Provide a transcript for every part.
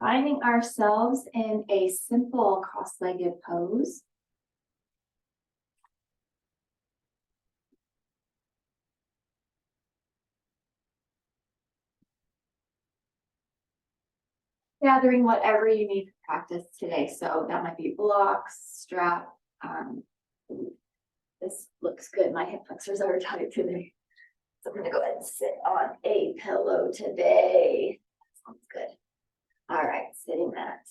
finding ourselves in a simple cross-legged pose. Gathering whatever you need to practice today. So that might be blocks, strap. This looks good. My hip flexors are tight today. So I'm gonna go ahead and sit on a pillow today. That sounds good. All right, sitting that.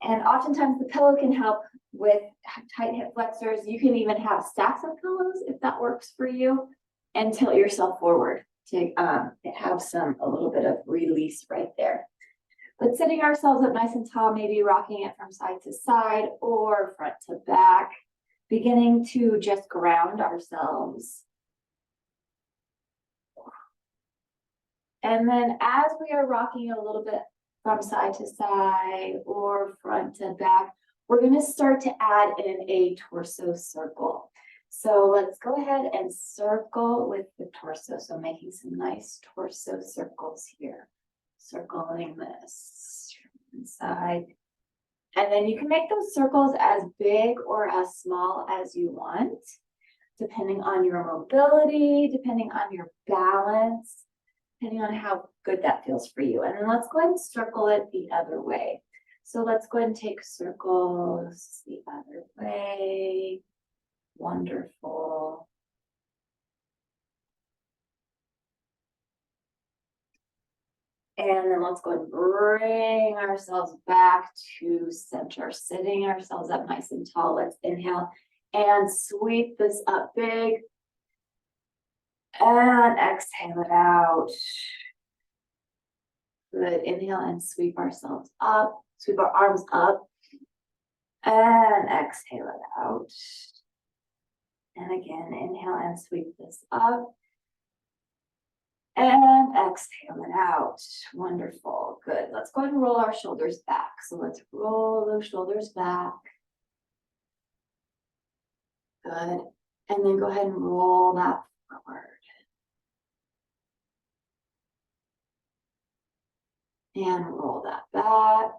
And oftentimes the pillow can help with tight hip flexors. You can even have stacks of pillows if that works for you, and tilt yourself forward to have a little bit of release right there. But sitting ourselves up nice and tall, maybe rocking it from side to side or front to back, beginning to just ground ourselves. And then as we are rocking a little bit from side to side or front to back, we're going to start to add in a torso circle. So let's go ahead and circle with the torso. So making some nice torso circles here. Circling this inside. And then you can make those circles as big or as small as you want, depending on your mobility, depending on your balance, depending on how good that feels for you. And then let's go ahead and circle it the other way. So let's go ahead and take circles the other way. Wonderful. And then let's go ahead and bring ourselves back to center, sitting ourselves up nice and tall. Let's inhale and sweep this up big. And exhale it out. Good. Inhale and sweep ourselves up. Sweep our arms up. And exhale it out. And again, inhale and sweep this up. And exhale it out. Wonderful. Good. Let's go ahead and roll our shoulders back. So let's roll those shoulders back. Good. And then go ahead and roll that forward. And roll that back.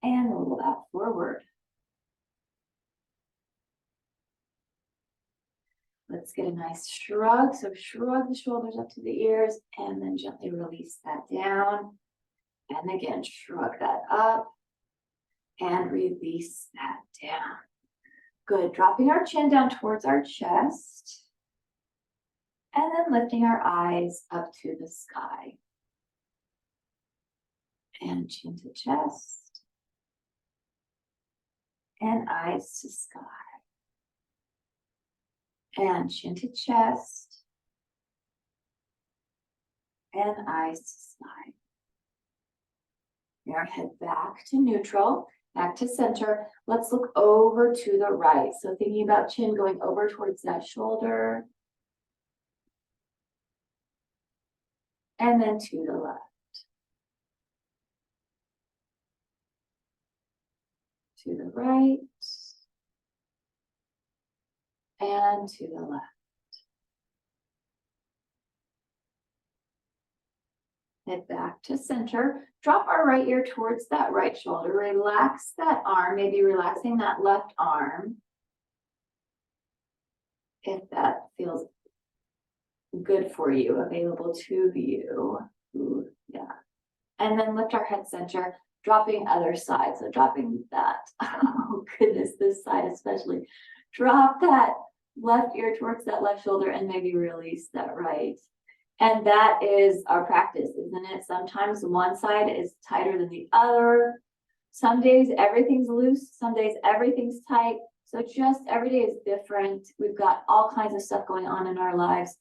And roll that forward. Let's get a nice shrug. So shrug the shoulders up to the ears and then gently release that down. And again, shrug that up and release that down. Good. Dropping our chin down towards our chest. And then lifting our eyes up to the sky. And chin to chest. And eyes to sky. And chin to chest. And eyes to sky. Bring our head back to neutral, back to center. Let's look over to the right. So thinking about chin going over towards that shoulder. And then to the left. To the right. And to the left. Head back to center. Drop our right ear towards that right shoulder. Relax that arm, maybe relaxing that left arm. If that feels good for you, available to you. Ooh, yeah. And then lift our head center, dropping other side. So dropping that, oh goodness, this side especially. Drop that left ear towards that left shoulder and maybe release that right. And that is our practice, isn't it? Sometimes one side is tighter than the other. Some days everything's loose, some days everything's tight. So just every day is different. We've got all kinds of stuff going on in our lives,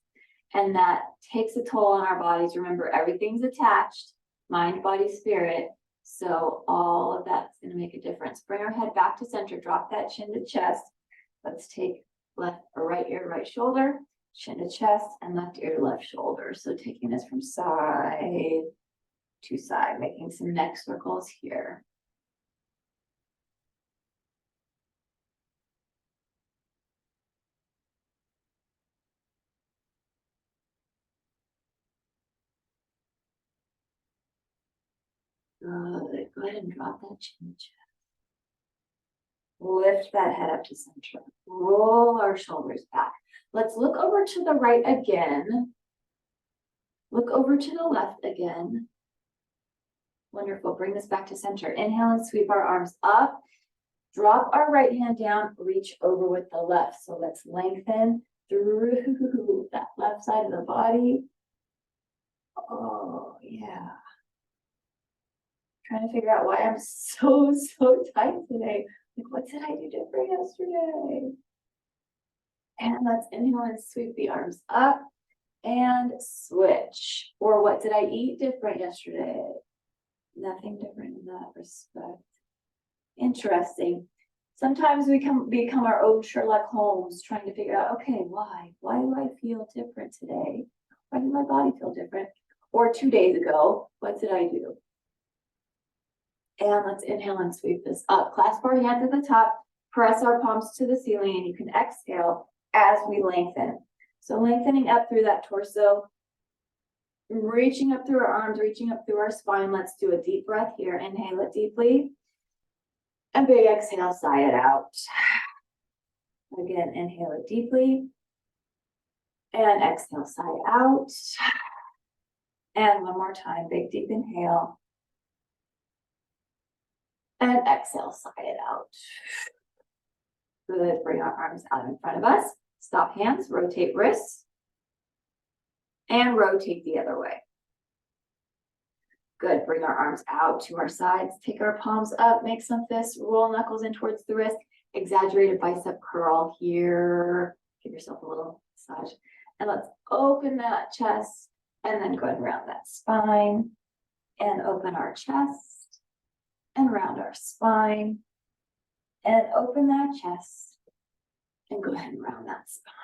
and that takes a toll on our bodies. Remember, everything's attached, mind, body, spirit. So all of that's going to make a difference. Bring our head back to center, drop that chin to chest. Let's take left or right ear, right shoulder, chin to chest, and left ear to left shoulder. So taking this from side to side, making some neck circles here. Good. Go ahead and drop that chin to chest. Lift that head up to center. Roll our shoulders back. Let's look over to the right again. Look over to the left again. Wonderful. Bring this back to center. Inhale and sweep our arms up. Drop our right hand down. Reach over with the left. So let's lengthen through that left side of the body. Oh, yeah. Trying to figure out why I'm so tight today. Like, what did I do different yesterday? And let's inhale and sweep the arms up and switch. Or what did I eat different yesterday? Nothing different in that respect. Interesting. Sometimes we become our own Sherlock Holmes, trying to figure out, okay, why? Why do I feel different today? Why did my body feel different? Or 2 days ago, what did I do? And let's inhale and sweep this up. Clasp our hands at the top, press our palms to the ceiling, and you can exhale as we lengthen. So lengthening up through that torso, reaching up through our arms, reaching up through our spine. Let's do a deep breath here. Inhale it deeply. And big exhale, sigh it out. Again, inhale it deeply. And exhale, sigh out. And one more time, big deep inhale. And exhale, sigh it out. Good, bring our arms out in front of us. Stop hands, rotate wrists. And rotate the other way. Good, bring our arms out to our sides. Take our palms up, make some fists, roll knuckles in towards the wrist. Exaggerated bicep curl here. Give yourself a little massage. And let's open that chest. And then go ahead and round that spine. And open our chest. And round our spine. And open that chest. And go ahead and round that spine.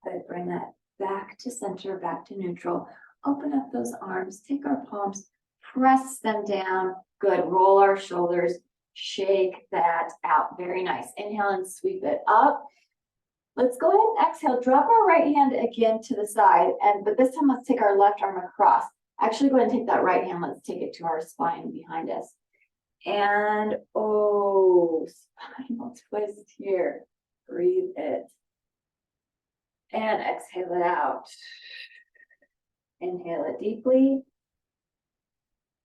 Good, bring that back to center, back to neutral. Open up those arms, take our palms, press them down. Good, roll our shoulders, shake that out. Very nice. Inhale and sweep it up. Let's go ahead and exhale. Drop our right hand again to the side. But this time, let's take our left arm across. Actually, go ahead and take that right hand. Let's take it to our spine behind us. And, oh, spinal twist here. Breathe it. And exhale it out. Inhale it deeply.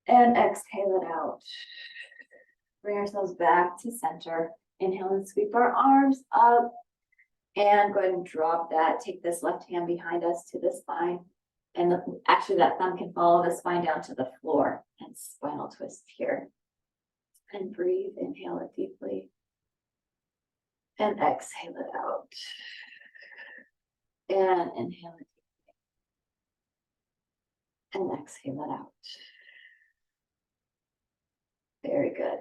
And exhale it out. Bring ourselves back to center. Inhale and sweep our arms up. And go ahead and drop that. Take this left hand behind us to the spine. And actually that thumb can follow the spine down to the floor. And spinal twist here. And breathe. Inhale it deeply. And exhale it out. And inhale it. And exhale it out. Very good.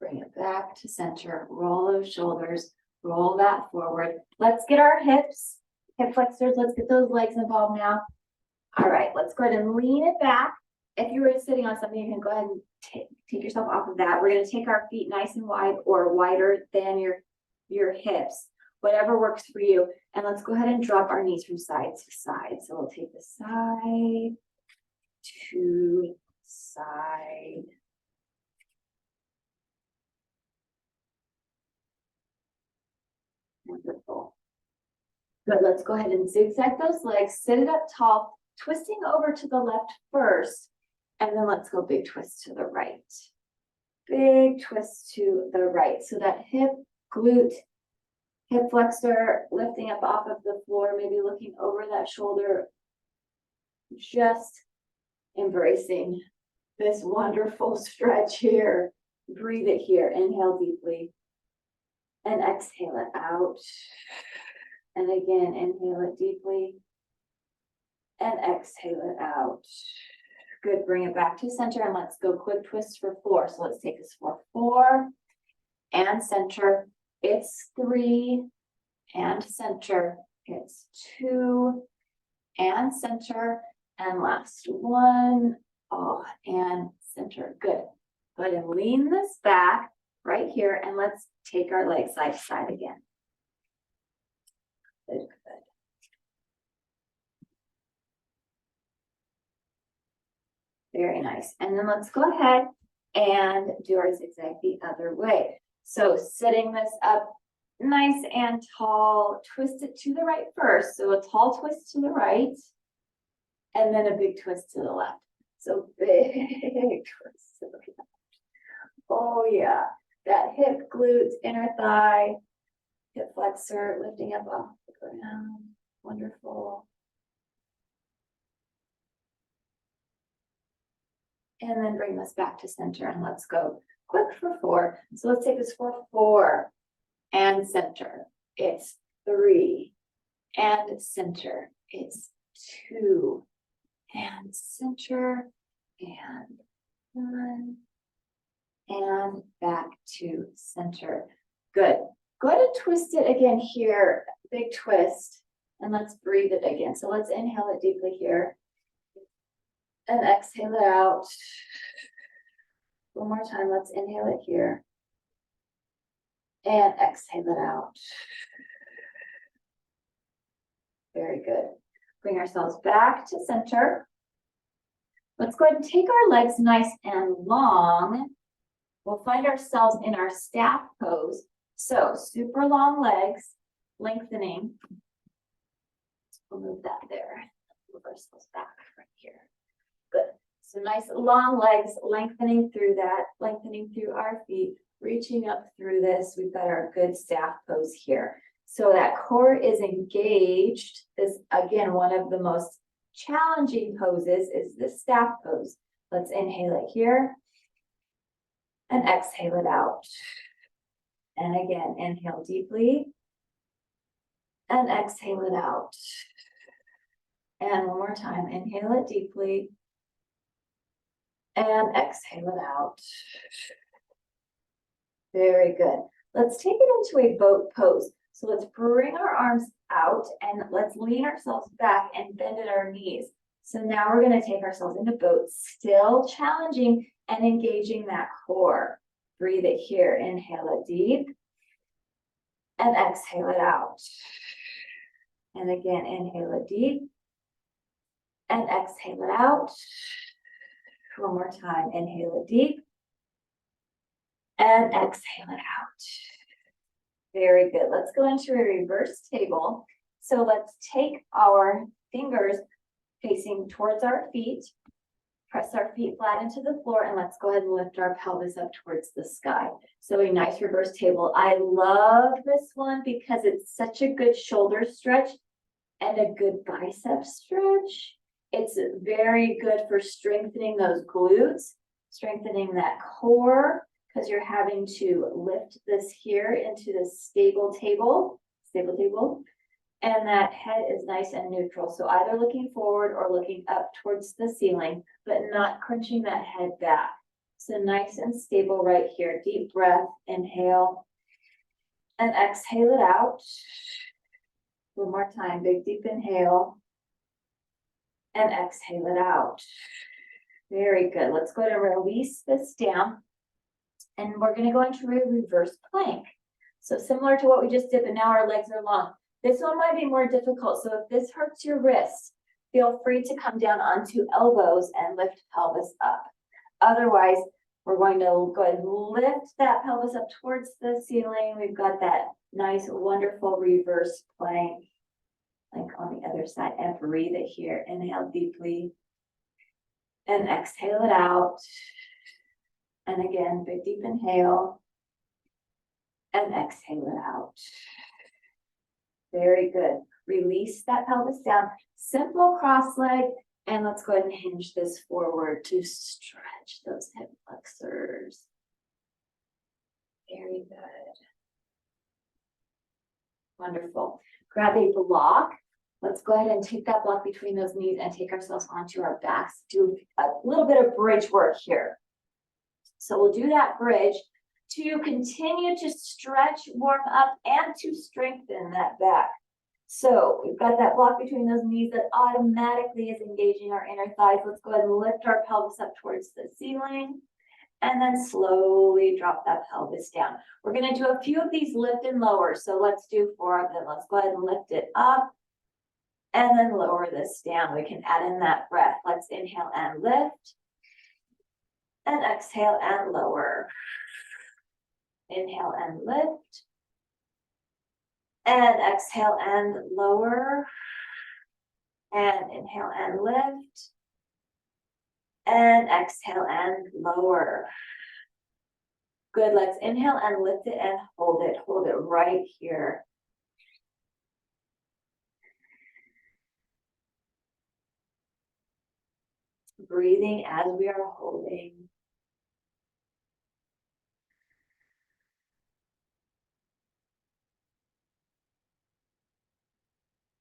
Bring it back to center. Roll those shoulders. Roll that forward. Let's get our hips, hip flexors. Let's get those legs involved now. All right, let's go ahead and lean it back. If you were sitting on something, you can go ahead and take yourself off of that. We're going to take our feet nice and wide or wider than your hips, whatever works for you. And let's go ahead and drop our knees from side to side. So we'll take the side to side. Wonderful. Good, let's go ahead and zigzag those legs, sit it up tall, twisting over to the left first, and then let's go big twist to the right. Big twist to the right. So that hip, glute, hip flexor lifting up off of the floor, maybe looking over that shoulder, just embracing this wonderful stretch here. Breathe it here. Inhale deeply and exhale it out. And again, inhale it deeply and exhale it out. Good. Bring it back to center and let's go quick twist for 4. So let's take this for 4 and center. It's 3 and center. It's 2 and center. And last one. Oh, and center. Good. Go ahead and lean this back right here. And let's take our legs side to side again. Good, good. Very nice. And then let's go ahead and do our zigzag the other way. So sitting this up nice and tall, twist it to the right first. So a tall twist to the right, and then a big twist to the left. So big twist to the left. Oh yeah, that hip, glutes, inner thigh, hip flexor, lifting up off the ground. Wonderful. And then bring this back to center and let's go quick for 4. So let's take this for 4 and center. It's 3 and center. It's 2 and center and 1 and back to center. Good. Go ahead and twist it again here. Big twist. And let's breathe it again. So let's inhale it deeply here. And exhale it out. One more time. Let's inhale it here. And exhale it out. Very good. Bring ourselves back to center. Let's go ahead and take our legs nice and long. We'll find ourselves in our staff pose. So super long legs, lengthening. We'll move that there. Move ourselves back right here. Good. So nice long legs, lengthening through that, lengthening through our feet, reaching up through this. We've got our good staff pose here. So that core is engaged. This, again, one of the most challenging poses is the staff pose. Let's inhale it here and exhale it out. And again, inhale deeply and exhale it out. And one more time, inhale it deeply and exhale it out. Very good. Let's take it into a boat pose. So let's bring our arms out and let's lean ourselves back and bend at our knees. So now we're going to take ourselves into boat, still challenging and engaging that core. Breathe it here. Inhale it deep and exhale it out. And again, inhale it deep and exhale it out. One more time. Inhale it deep and exhale it out. Very good. Let's go into a reverse table. So let's take our fingers facing towards our feet, press our feet flat into the floor, and let's go ahead and lift our pelvis up towards the sky. So a nice reverse table. I love this one because it's such a good shoulder stretch and a good bicep stretch. It's very good for strengthening those glutes, strengthening that core, because you're having to lift this here into this stable table, and that head is nice and neutral. So either looking forward or looking up towards the ceiling, but not crunching that head back. So nice and stable right here. Deep breath, inhale, and exhale it out. One more time, big deep inhale, and exhale it out. Very good. Let's go ahead and release this down. And we're going to go into a reverse plank. So similar to what we just did, but now our legs are long. This one might be more difficult. So if this hurts your wrists, feel free to come down onto elbows and lift pelvis up. Otherwise, we're going to go ahead and lift that pelvis up towards the ceiling. We've got that nice, wonderful reverse plank. Plank on the other side, and breathe it here. Inhale deeply and exhale it out. And again, big deep inhale and exhale it out. Very good. Release that pelvis down. Simple cross leg. And let's go ahead and hinge this forward to stretch those hip flexors. Very good. Wonderful. Grab a block. Let's go ahead and take that block between those knees and take ourselves onto our backs. Do a little bit of bridge work here. So we'll do that bridge to continue to stretch, warm up, and to strengthen that back. So we've got that block between those knees that automatically is engaging our inner thighs. Let's go ahead and lift our pelvis up towards the ceiling and then slowly drop that pelvis down. We're going to do a few of these lift and lower. So let's do 4 of them. Let's go ahead and lift it up and then lower this down. We can add in that breath. Let's inhale and lift. And exhale and lower. Inhale and lift. And exhale and lower. And inhale and lift. And exhale and lower. Good, let's inhale and lift it and hold it. Hold it right here. Breathing as we are holding.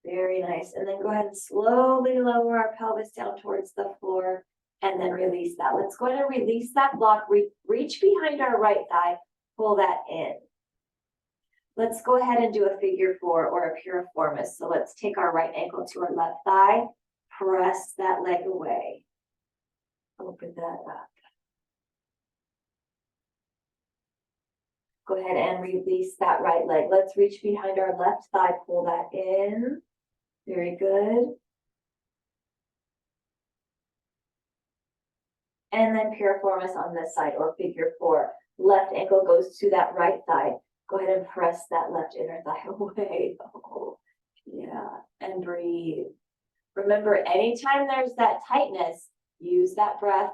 Very nice. And then go ahead and slowly lower our pelvis down towards the floor and then release that. Let's go ahead and release that block. Reach behind our right thigh, pull that in. Let's go ahead and do a figure four or a piriformis. So let's take our right ankle to our left thigh, press that leg away. Open that up. Go ahead and release that right leg. Let's reach behind our left thigh, pull that in. Very good. And then piriformis on this side or figure four. Left ankle goes to that right thigh. Go ahead and press that left inner thigh away. Oh, yeah, and breathe. Remember, anytime there's that tightness, use that breath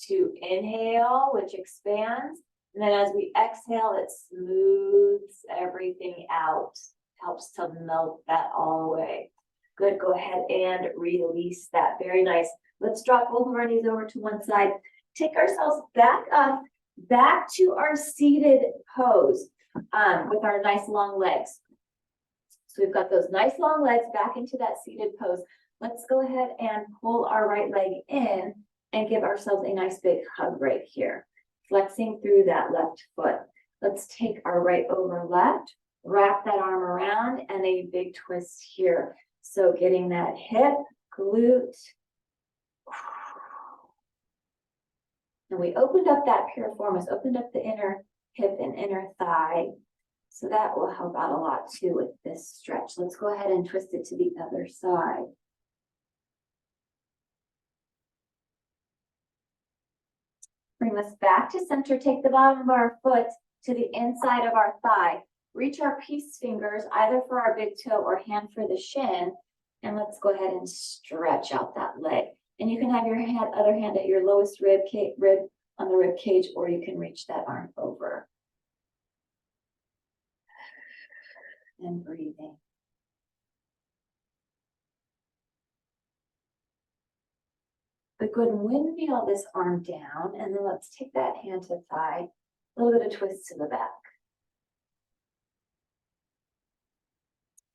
to inhale, which expands. And then as we exhale, it smooths everything out. Helps to melt that all away. Good, go ahead and release that. Very nice. Let's drop both of our knees over to one side. Take ourselves back up, back to our seated pose with our nice long legs. So we've got those nice long legs back into that seated pose. Let's go ahead and pull our right leg in and give ourselves a nice big hug right here. Flexing through that left foot. Let's take our right over left, wrap that arm around and a big twist here. So getting that hip, glute. And we opened up that piriformis, opened up the inner hip and inner thigh. So that will help out a lot too with this stretch. Let's go ahead and twist it to the other side. Bring us back to center. Take the bottom of our foot to the inside of our thigh. Reach our peace fingers either for our big toe or hand for the shin. And let's go ahead and stretch out that leg. And you can have your other hand at your lowest rib on the rib cage, or you can reach that arm over. And breathing. But go ahead and windmill this arm down, and then let's take that hand to thigh, a little bit of twist to the back.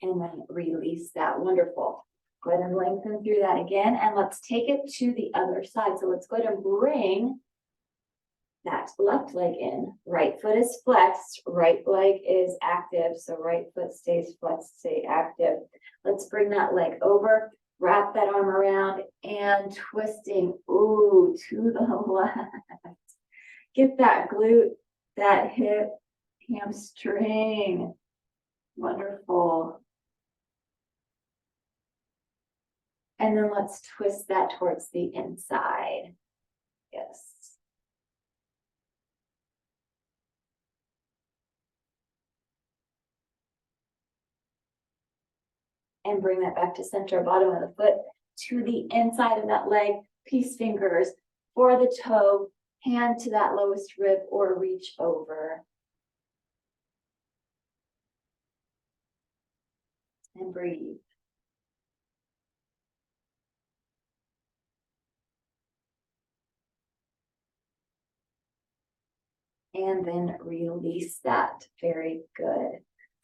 And then release that. Wonderful. Go ahead and lengthen through that again, and let's take it to the other side. So let's go ahead and bring that left leg in. Right foot is flexed, right leg is active. So right foot stays flexed, stay active. Let's bring that leg over, wrap that arm around and twisting, ooh, to the left. Get that glute, that hip, hamstring. Wonderful. And then let's twist that towards the inside. Yes. And bring that back to center, bottom of the foot to the inside of that leg, peace fingers for the toe, hand to that lowest rib or reach over. And breathe. And then release that. Very good.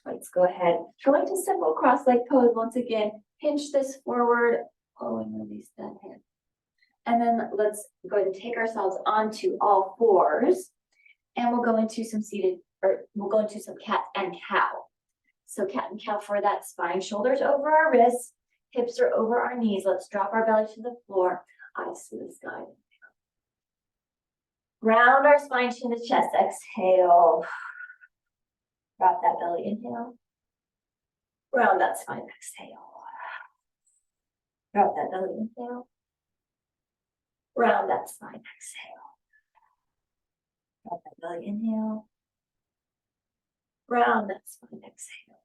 Let's go ahead. Going to simple cross-leg pose once again. Hinge this forward. Oh, and release that hand. And then let's go ahead and take ourselves onto all fours. And we'll go into some seated, or we'll go into some cat and cow. So cat and cow for that spine. Shoulders over our wrists. Hips are over our knees. Let's drop our belly to the floor. Eyes to the sky. Round our spine, chin to chest. Exhale. Drop that belly. Inhale. Round that spine. Exhale. Drop that belly. Inhale. Round that spine. Exhale. Drop that belly, inhale. Round that spine, exhale.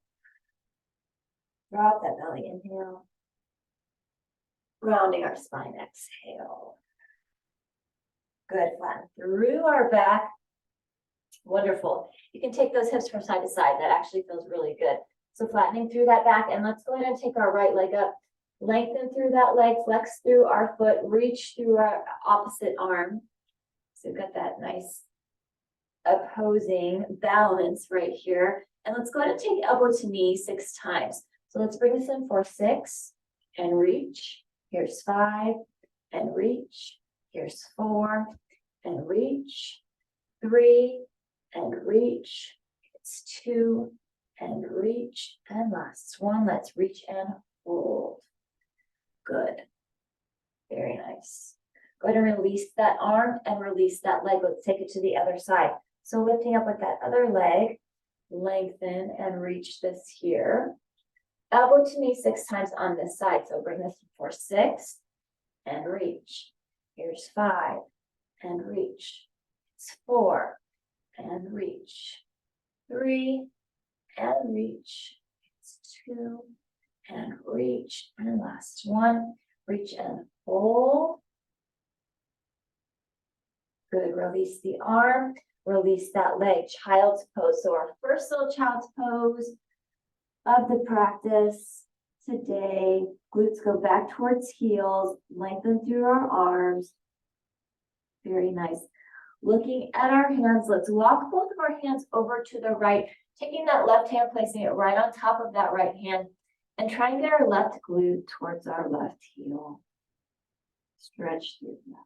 Drop that belly, inhale. Rounding our spine, exhale. Good, flatten through our back. Wonderful. You can take those hips from side to side. That actually feels really good. So flattening through that back, and let's go ahead and take our right leg up. Lengthen through that leg, flex through our foot, reach through our opposite arm. So we've got that nice opposing balance right here. And let's go ahead and take elbow to knee 6 times. So let's bring this in for 6 and reach. Here's 5 and reach. Here's 4 and reach. 3 and reach. It's 2 and reach. And last one, let's reach and hold. Good. Very nice. Go ahead and release that arm and release that leg. Let's take it to the other side. So lifting up with that other leg, lengthen and reach this here. Elbow to knee 6 times on this side. So bring this for 6 and reach. Here's 5 and reach. It's 4 and reach. 3 and reach. It's 2 and reach. And last one, reach and hold. Good. Release the arm. Release that leg. Child's pose. So our first little child's pose of the practice today. Glutes go back towards heels. Lengthen through our arms. Very nice. Looking at our hands, let's walk both of our hands over to the right. Taking that left hand, placing it right on top of that right hand. And try and get our left glute towards our left heel. Stretch through that.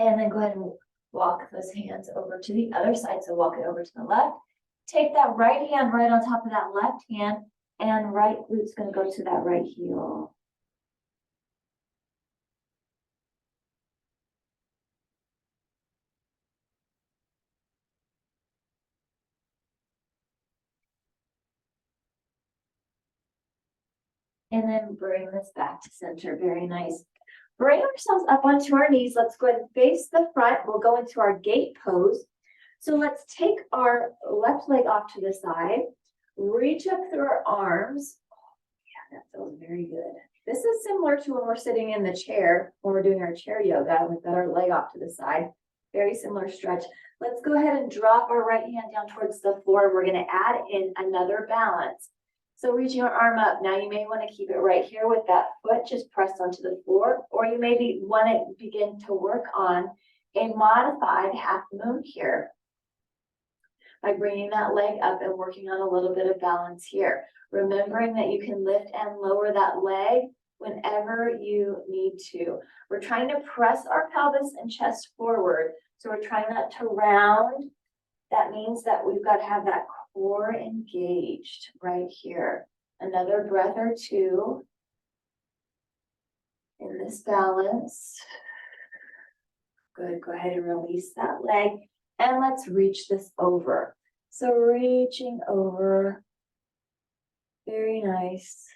And then go ahead and walk those hands over to the other side. So walk it over to the left. Take that right hand right on top of that left hand, and right glute's going to go to that right heel. And then bring this back to center. Very nice. Bring ourselves up onto our knees. Let's go ahead and face the front. We'll go into our gate pose. So let's take our left leg off to the side. Reach up through our arms. Oh, yeah, that feels very good. This is similar to when we're sitting in the chair, when we're doing our chair yoga. We've got our leg off to the side. Very similar stretch. Let's go ahead and drop our right hand down towards the floor. We're going to add in another balance. So reaching your arm up. Now you may want to keep it right here with that foot just pressed onto the floor, or you maybe want to begin to work on a modified half moon here by bringing that leg up and working on a little bit of balance here. Remembering that you can lift and lower that leg whenever you need to. We're trying to press our pelvis and chest forward. So we're trying not to round. That means that we've got to have that core engaged right here. Another breath or two in this balance. Good. Go ahead and release that leg. And let's reach this over. So reaching over. Very nice.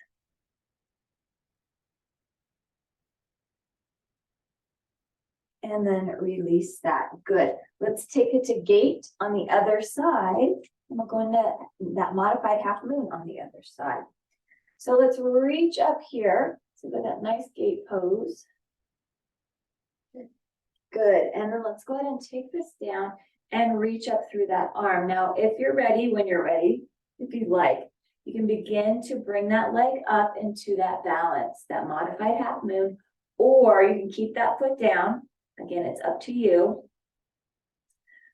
And then release that. Good. Let's take it to gate on the other side. And we'll go into that modified half moon on the other side. So let's reach up here. So we've got that nice gate pose. Good. And then let's go ahead and take this down and reach up through that arm. Now, if you're ready, when you're ready, if you'd like, you can begin to bring that leg up into that balance, that modified half moon, or you can keep that foot down. Again, it's up to you.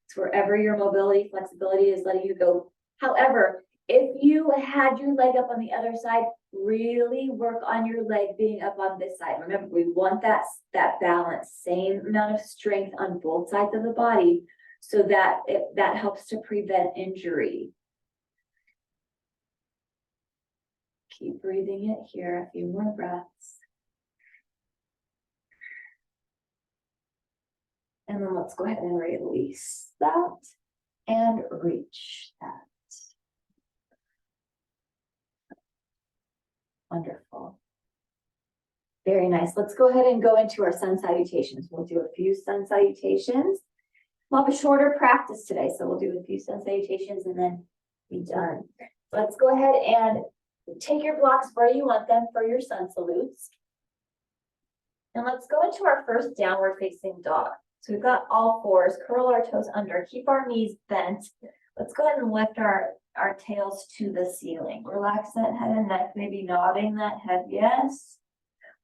It's wherever your mobility, flexibility is letting you go. However, if you had your leg up on the other side, really work on your leg being up on this side. Remember, we want that balance, same amount of strength on both sides of the body, so that that helps to prevent injury. Keep breathing it here, a few more breaths. And then let's go ahead and release that and reach that. Wonderful. Very nice. Let's go ahead and go into our sun salutations. We'll do a few sun salutations. We'll have a shorter practice today, so we'll do a few sun salutations and then be done. Let's go ahead and take your blocks where you want them for your sun salutes. And let's go into our first downward facing dog. So we've got all fours, curl our toes under, keep our knees bent. Let's go ahead and lift our tails to the ceiling. Relax that head and neck, maybe nodding that head yes,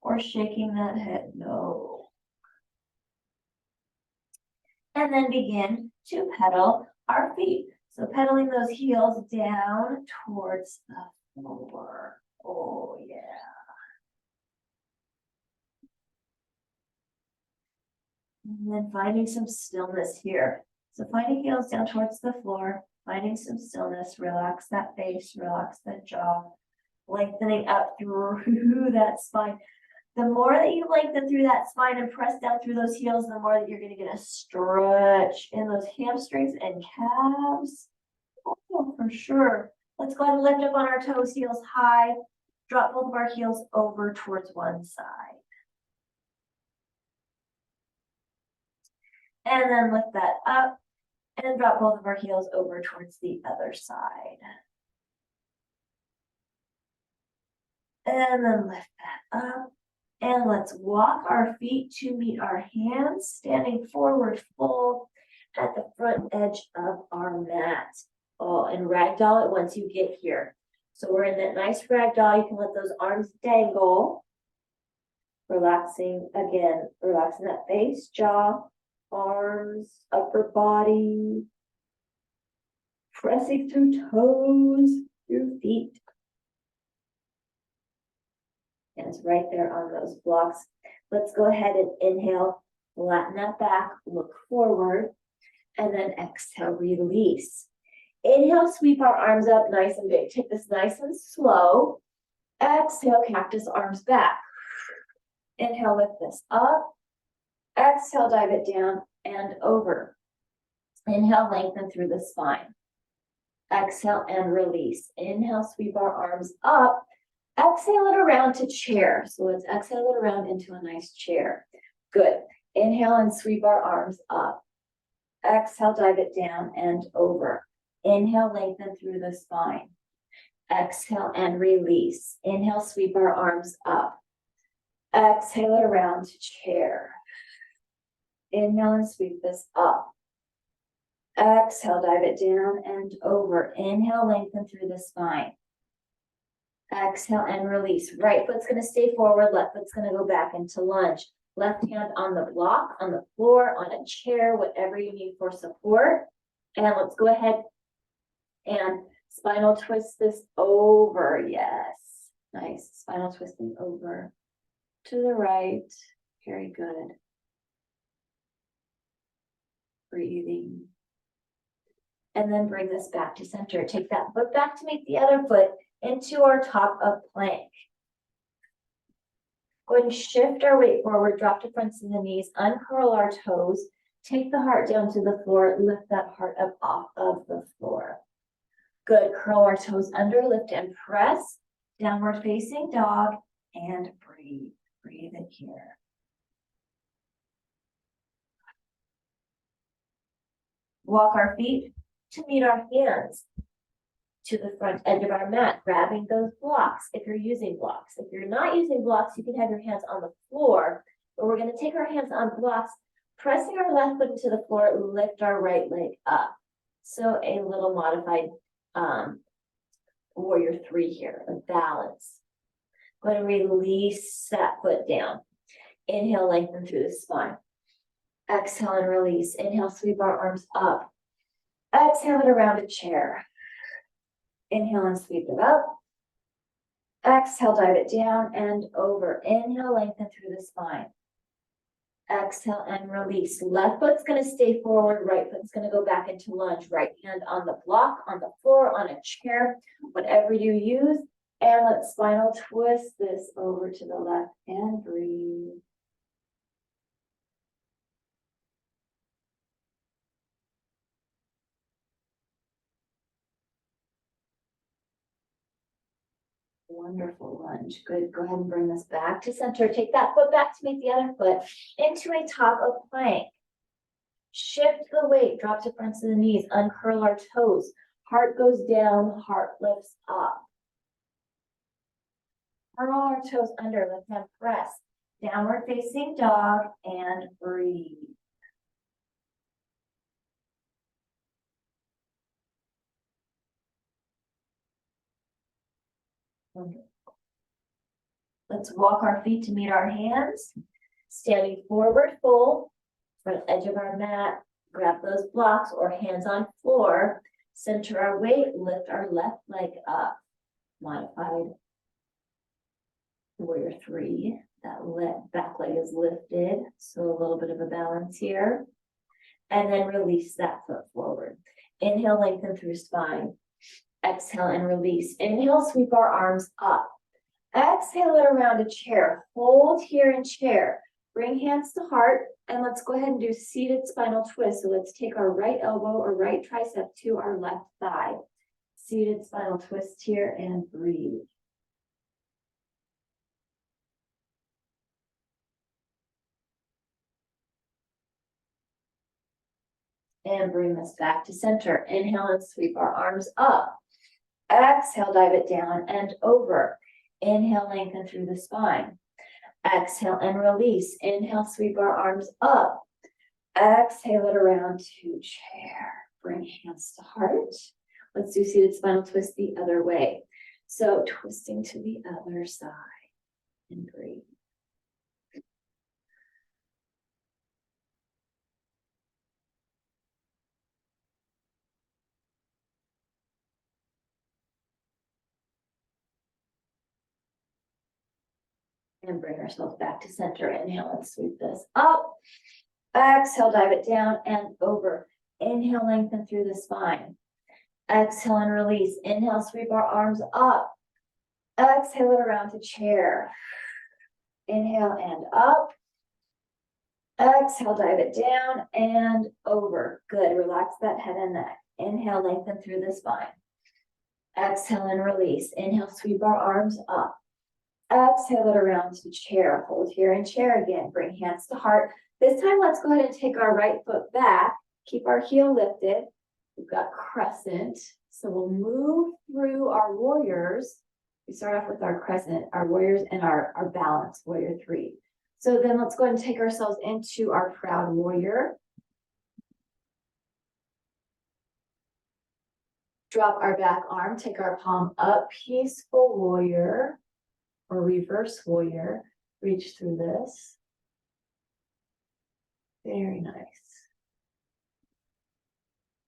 or shaking that head no. And then begin to pedal our feet. So pedaling those heels down towards the floor. Oh yeah. And then finding some stillness here. So finding heels down towards the floor, finding some stillness, relax that face, relax that jaw, lengthening up through that spine. The more that you lengthen through that spine and press down through those heels, the more that you're going to get a stretch in those hamstrings and calves. Oh, for sure. Let's go ahead and lift up on our toes, heels high. Drop both of our heels over towards one side. And then lift that up and drop both of our heels over towards the other side. And then lift that up. And let's walk our feet to meet our hands, standing forward full at the front edge of our mat. Oh, and ragdoll it once you get here. So we're in that nice ragdoll. You can let those arms dangle. Relaxing again, relaxing that face, jaw, arms, upper body. Pressing through toes, through feet. Hands right there on those blocks. Let's go ahead and inhale, flatten that back, look forward, and then exhale, release. Inhale, sweep our arms up nice and big. Take this nice and slow. Exhale, cactus arms back. Inhale, lift this up. Exhale, dive it down and over. Inhale, lengthen through the spine. Exhale and release. Inhale, sweep our arms up. Exhale it around to chair. So let's exhale it around into a nice chair. Good. Inhale and sweep our arms up. Exhale, dive it down and over. Inhale, lengthen through the spine. Exhale and release. Inhale, sweep our arms up. Exhale it around to chair. Inhale and sweep this up. Exhale, dive it down and over. Inhale, lengthen through the spine. Exhale and release. Right foot's going to stay forward. Left foot's going to go back into lunge. Left hand on the block, on the floor, on a chair, whatever you need for support. And let's go ahead and spinal twist this over. Yes. Nice. Spinal twisting over to the right. Very good. Breathing. And then bring this back to center. Take that foot back to meet the other foot into our top of plank. Go ahead and shift our weight forward, drop to fronts of the knees, uncurl our toes, take the heart down to the floor, lift that heart up off of the floor. Good, curl our toes under, lift and press, downward facing dog, and breathe. Breathe in here. Walk our feet to meet our hands to the front edge of our mat, grabbing those blocks if you're using blocks. If you're not using blocks, you can have your hands on the floor, but we're going to take our hands on blocks, pressing our left foot into the floor, lift our right leg up. So a little modified warrior 3 here, a balance. Go ahead and release that foot down. Inhale, lengthen through the spine. Exhale and release. Inhale, sweep our arms up. Exhale it around a chair. Inhale and sweep it up. Exhale, dive it down and over. Inhale, lengthen through the spine. Exhale and release. Left foot's going to stay forward. Right foot's going to go back into lunge. Right hand on the block, on the floor, on a chair, whatever you use. And let's spinal twist this over to the left and breathe. Wonderful lunge. Good. Go ahead and bring this back to center. Take that foot back to meet the other foot into a top of plank. Shift the weight, drop to fronts of the knees, uncurl our toes. Heart goes down, heart lifts up. Curl our toes under, lift and press. Downward facing dog and breathe. Wonderful. Let's walk our feet to meet our hands. Standing forward fold, front edge of our mat, grab those blocks or hands on floor, center our weight, lift our left leg up. Modified warrior 3. That back leg is lifted, so a little bit of a balance here. And then release that foot forward. Inhale, lengthen through spine. Exhale and release. Inhale, sweep our arms up. Exhale it around a chair. Hold here in chair. Bring hands to heart, and let's go ahead and do seated spinal twist. So let's take our right elbow or right tricep to our left thigh. Seated spinal twist here and breathe. And bring this back to center. Inhale and sweep our arms up. Exhale, dive it down and over. Inhale, lengthen through the spine. Exhale and release. Inhale, sweep our arms up. Exhale it around to chair. Bring hands to heart. Let's do seated spinal twist the other way. So twisting to the other side and breathe. And bring ourselves back to center. Inhale and sweep this up. Exhale, dive it down and over. Inhale, lengthen through the spine. Exhale and release. Inhale, sweep our arms up. Exhale it around to chair. Inhale and up. Exhale, dive it down and over. Good. Relax that head and neck. Inhale, lengthen through the spine. Exhale and release. Inhale, sweep our arms up. Exhale it around to chair. Hold here in chair again. Bring hands to heart. This time, let's go ahead and take our right foot back. Keep our heel lifted. We've got crescent. So we'll move through our warriors. We start off with our crescent, our warriors, and our balance, warrior 3. So then let's go ahead and take ourselves into our proud warrior. Drop our back arm, take our palm up, peaceful warrior or reverse warrior. Reach through this. Very nice.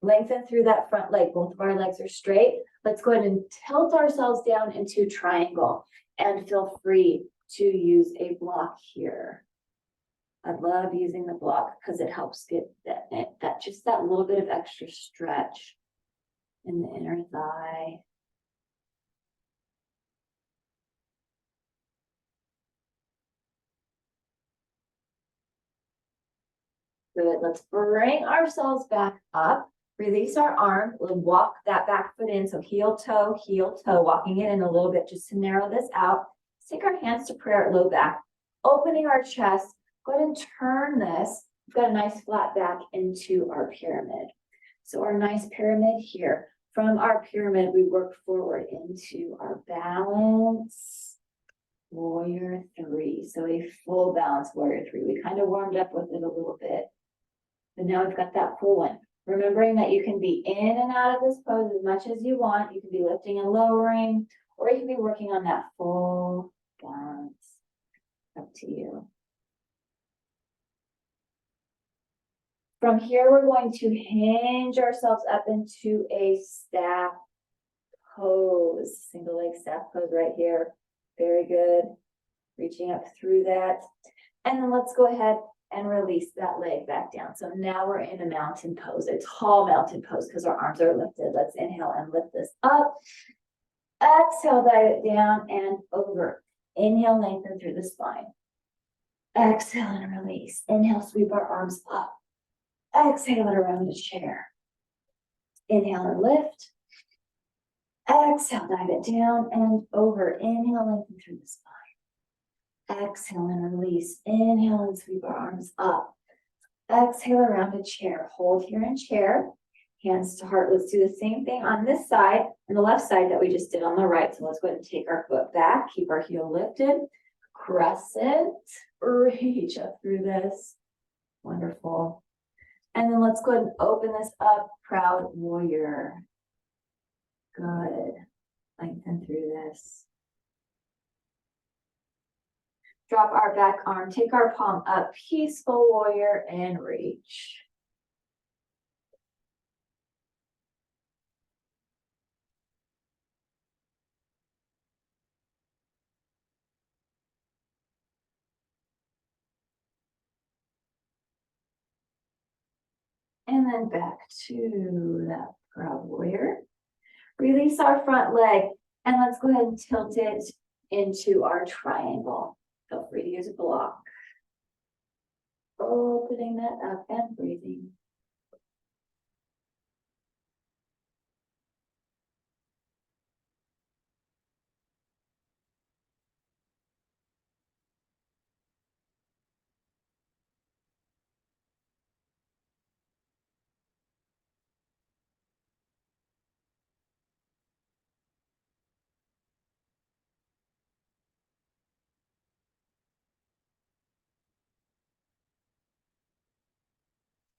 Lengthen through that front leg. Both of our legs are straight. Let's go ahead and tilt ourselves down into triangle and feel free to use a block here. I love using the block because it helps get that just that little bit of extra stretch in the inner thigh. Good. Let's bring ourselves back up. Release our arm. We'll walk that back foot in. So heel, toe, walking it in a little bit just to narrow this out. Let's take our hands to prayer at low back. Opening our chest. Go ahead and turn this. We've got a nice flat back into our pyramid. So our nice pyramid here. From our pyramid, we work forward into our balance. Warrior 3. So a full balance warrior 3. We kind of warmed up with it a little bit. But now we've got that full one. Remembering that you can be in and out of this pose as much as you want. You can be lifting and lowering, or you can be working on that full balance. Up to you. From here, we're going to hinge ourselves up into a staff pose. Single leg staff pose right here. Very good. Reaching up through that. And then let's go ahead and release that leg back down. So now we're in a mountain pose, a tall mountain pose because our arms are lifted. Let's inhale and lift this up. Exhale, dive it down and over. Inhale, lengthen through the spine. Exhale and release. Inhale, sweep our arms up. Exhale it around the chair. Inhale and lift. Exhale, dive it down and over. Inhale, lengthen through the spine. Exhale and release. Inhale and sweep our arms up. Exhale around a chair. Hold here in chair. Hands to heart. Let's do the same thing on this side and the left side that we just did on the right. So let's go ahead and take our foot back. Keep our heel lifted. Crescent. Reach up through this. Wonderful. And then let's go ahead and open this up. Proud warrior. Good. Lengthen through this. Drop our back arm. Take our palm up. Peaceful warrior and reach. And then back to that proud warrior. Release our front leg and let's go ahead and tilt it into our triangle. Feel free to use a block. Opening that up and breathing.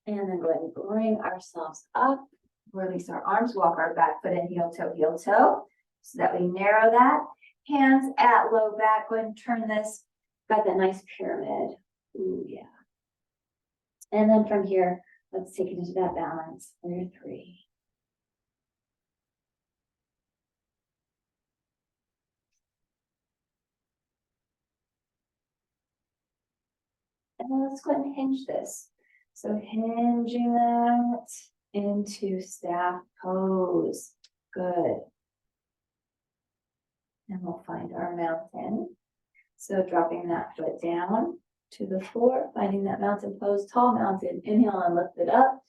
And then go ahead and bring ourselves up. Release our arms, walk our back foot in, heel toe, so that we narrow that. Hands at low back. Go ahead and turn this. Got that nice pyramid. Ooh, yeah. And then from here, let's take it into that balance. Warrior 3. And then let's go ahead and hinge this. So hinging that into staff pose. Good. And we'll find our mountain. So dropping that foot down to the floor, finding that mountain pose, tall mountain. Inhale and lift it up.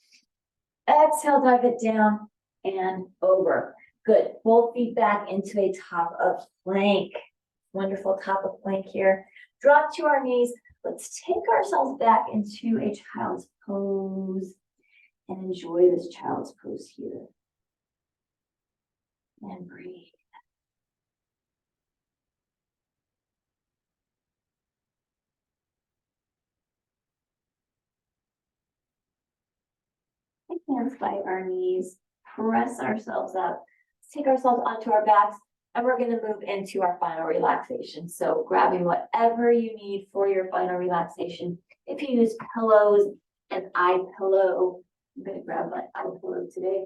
Exhale, dive it down and over. Good. Both feet back into a top of plank. Wonderful top of plank here. Drop to our knees. Let's take ourselves back into a child's pose and enjoy this child's pose here. And breathe. Hands by our knees. Press ourselves up. Let's take ourselves onto our backs. And we're going to move into our final relaxation. So grabbing whatever you need for your final relaxation. If you use pillows, an eye pillow, I'm going to grab my eye pillow today.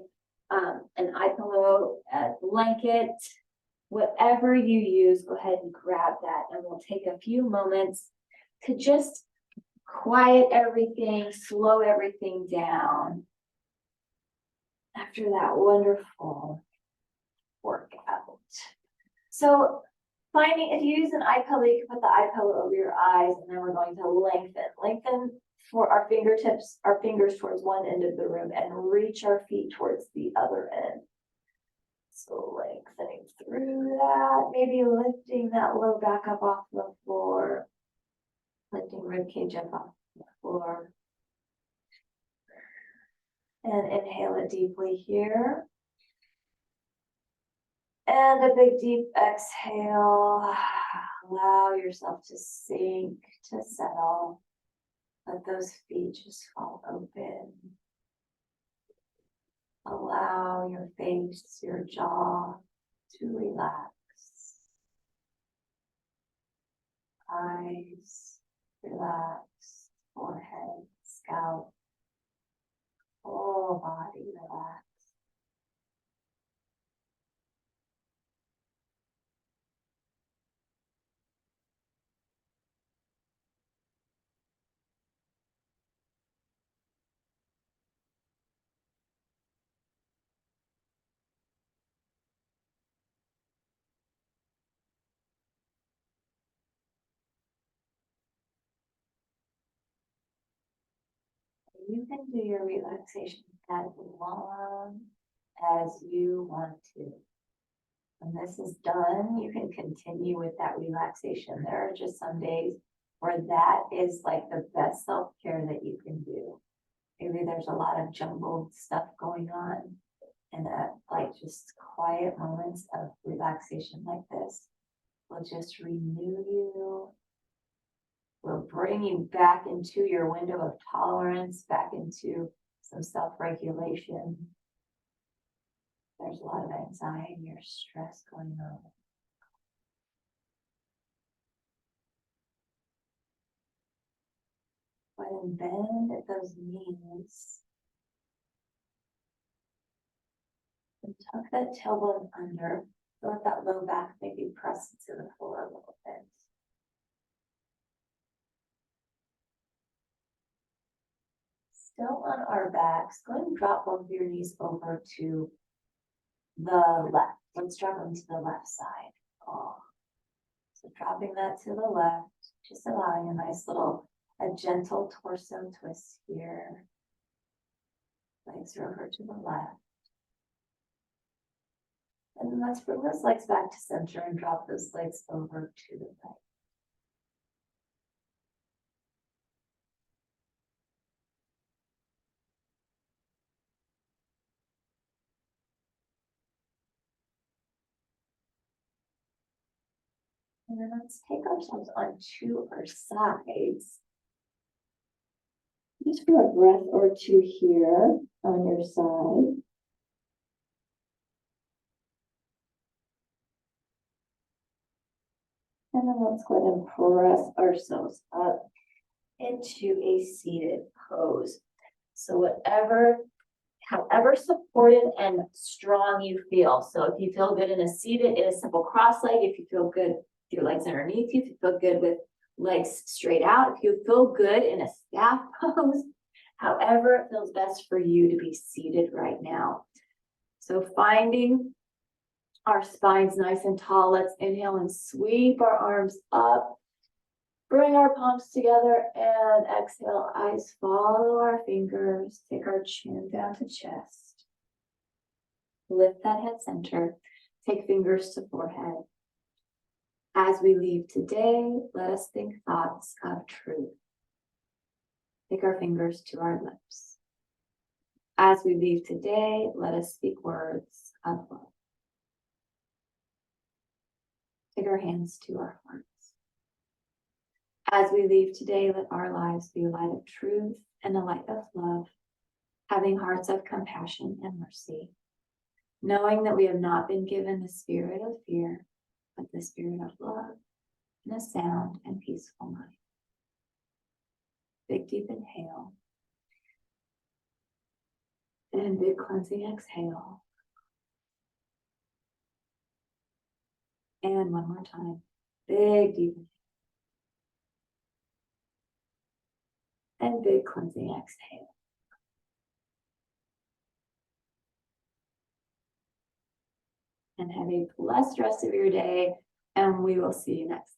An eye pillow, a blanket, whatever you use, go ahead and grab that. And we'll take a few moments to just quiet everything, slow everything down. After that wonderful workout. So finding, if you use an eye pillow, you can put the eye pillow over your eyes, and then we're going to lengthen for our fingertips, our fingers towards one end of the room and reach our feet towards the other end. So lengthening through that, maybe lifting that low back up off the floor, lifting rib cage up off the floor. And inhale it deeply here. And a big deep exhale. Allow yourself to sink, to settle. Let those feet just fall open. Allow your face, your jaw to relax. Eyes, relax. Forehead, scalp. Whole body, relax. You can do your relaxation as long as you want to. When this is done, you can continue with that relaxation. There are just some days where that is like the best self-care that you can do. Maybe there's a lot of jumbled stuff going on, and like just quiet moments of relaxation like this will just renew you, will bring you back into your window of tolerance, back into some self-regulation. There's a lot of anxiety or stress going on. Go ahead and bend at those knees. And tuck that tailbone under. Let that low back maybe press into the floor a little bit. Still on our backs, go ahead and drop both of your knees over to the left. Let's drop them to the left side. Oh. So dropping that to the left, just allowing a nice little, a gentle torso twist here. Legs are over to the left. And then let's bring those legs back to center and drop those legs over to the right. And then let's take ourselves onto our sides. Just for a breath or two here on your side. And then let's go ahead and press ourselves up into a seated pose. So however supported and strong you feel. So if you feel good in a seated, in a simple cross leg, if you feel good with your legs underneath you, if you feel good with legs straight out, if you feel good in a staff pose, however it feels best for you to be seated right now. So finding our spines nice and tall, let's inhale and sweep our arms up. Bring our palms together and exhale, eyes follow our fingers, take our chin down to chest. Lift that head center, take fingers to forehead. As we leave today, let us think thoughts of truth. Take our fingers to our lips. As we leave today, let us speak words of love. Take our hands to our hearts. As we leave today, let our lives be a light of truth and a light of love, having hearts of compassion and mercy, knowing that we have not been given the spirit of fear, but the spirit of love and a sound and peaceful mind. Big deep inhale. And big cleansing exhale. And one more time. Big deep inhale. And big cleansing exhale. And have a blessed rest of your day, and we will see you next time.